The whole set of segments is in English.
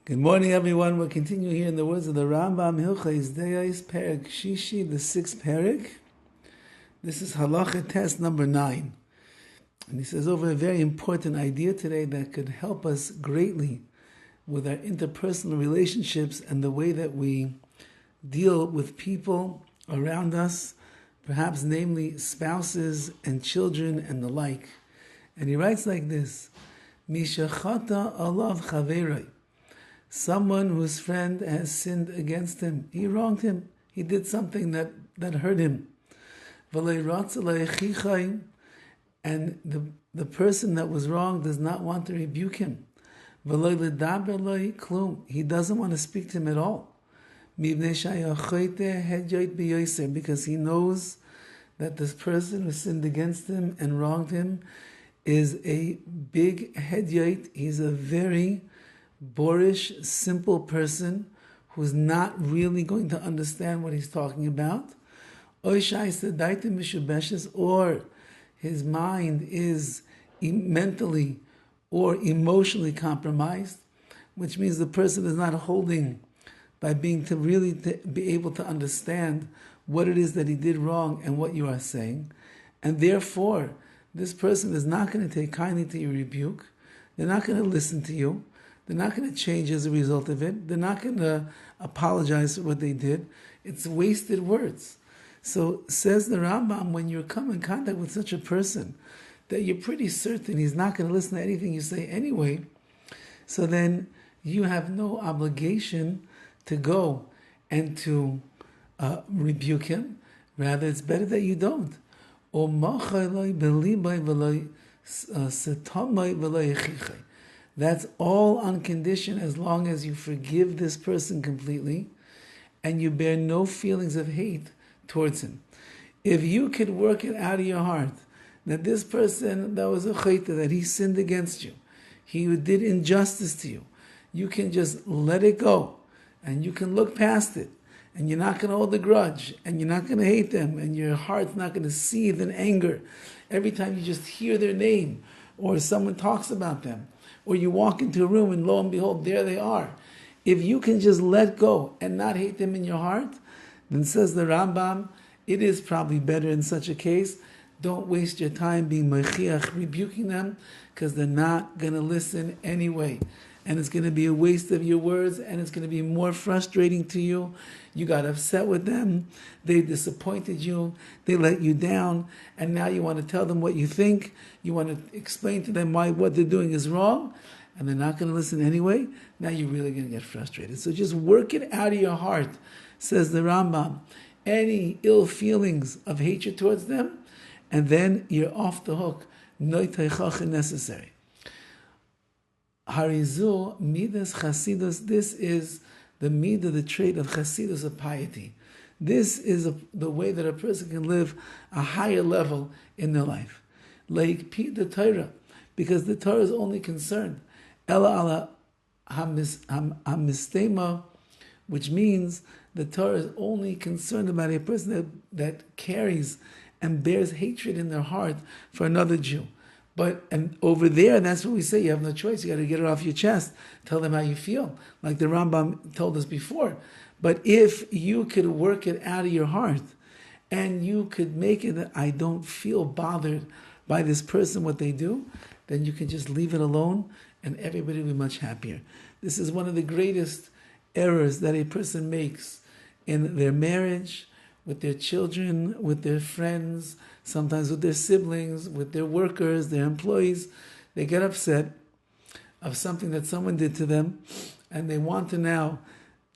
Good morning, everyone. We'll continue here in the words of the Rambam, Hilchos Deos, Perek Shishi, the sixth Perek. This is Halacha test number 9. And he says over a very important idea today that could help us greatly with our interpersonal relationships and the way that we deal with people around us, perhaps namely spouses and children and the like. And he writes like this, Mishachata alav chaveroi. Someone whose friend has sinned against him. He wronged him. He did something that hurt him. And the person that was wronged does not want to rebuke him. He doesn't want to speak to him at all. Because he knows that this person who sinned against him and wronged him is a big hedyot. He's a very boorish, simple person who's not really going to understand what he's talking about. Or his mind is mentally or emotionally compromised, which means the person is not holding by being to be able to understand what it is that he did wrong and what you are saying. And therefore, this person is not going to take kindly to your rebuke. They're not going to listen to you. They're not going to change as a result of it. They're not going to apologize for what they did. It's wasted words. So says the Rambam, when you come in contact with such a person that you're pretty certain he's not going to listen to anything you say anyway, so then you have no obligation to go and to rebuke him. Rather, it's better that you don't. That's all on condition as long as you forgive this person completely and you bear no feelings of hate towards him. If you could work it out of your heart that this person that was a chayta, that he sinned against you, he did injustice to you, you can just let it go and you can look past it and you're not going to hold a grudge and you're not going to hate them and your heart's not going to seethe in anger every time you just hear their name or someone talks about them. Or you walk into a room and lo and behold, there they are. If you can just let go and not hate them in your heart, then says the Rambam, it is probably better in such a case. Don't waste your time being mechiach, rebuking them, because they're not going to listen anyway. And it's going to be a waste of your words, and it's going to be more frustrating to you. You got upset with them. They disappointed you. They let you down. And now you want to tell them what you think. You want to explain to them why what they're doing is wrong. And they're not going to listen anyway. Now you're really going to get frustrated. So just work it out of your heart, says the Rambam. Any ill feelings of hatred towards them, and then you're off the hook. No teichach necessary. Harizu midas chasidus. This is the midah, the trait of chasidus, of piety. This is the way that a person can live a higher level in their life. Like the Torah, because the Torah is only concerned ela ala hamistema, which means the Torah is only concerned about a person that carries and bears hatred in their heart for another Jew. And over there, that's what we say, you have no choice. You got to get it off your chest. Tell them how you feel, like the Rambam told us before. But if you could work it out of your heart, and you could make it that I don't feel bothered by this person, what they do, then you can just leave it alone, and everybody will be much happier. This is one of the greatest errors that a person makes in their marriage, with their children, with their friends, sometimes with their siblings, with their workers, their employees. They get upset of something that someone did to them, and they want to now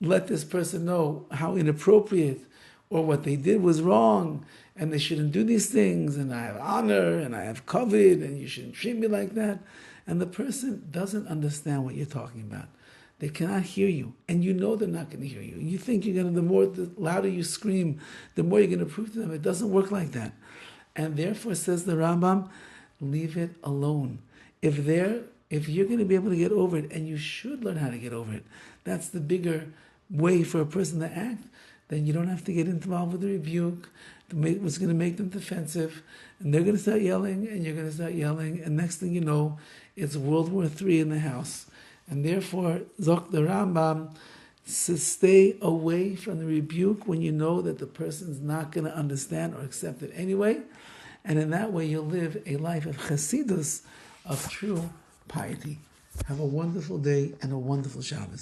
let this person know how inappropriate or what they did was wrong, and they shouldn't do these things, and I have honor, and I have covet, and you shouldn't treat me like that. And the person doesn't understand what you're talking about. They cannot hear you, and you know they're not going to hear you. You think you're going to, the louder you scream, the more you're going to prove to them. It doesn't work like that. And therefore, says the Rambam, leave it alone. If you're going to be able to get over it, and you should learn how to get over it, that's the bigger way for a person to act, then you don't have to get involved with the rebuke, what's going to make them defensive, and they're going to start yelling, and you're going to start yelling, and next thing you know, it's World War III in the house. And therefore, Zok the Rambam, stay away from the rebuke when you know that the person's not going to understand or accept it anyway. And in that way, you'll live a life of chassidus, of true piety. Have a wonderful day and a wonderful Shabbos.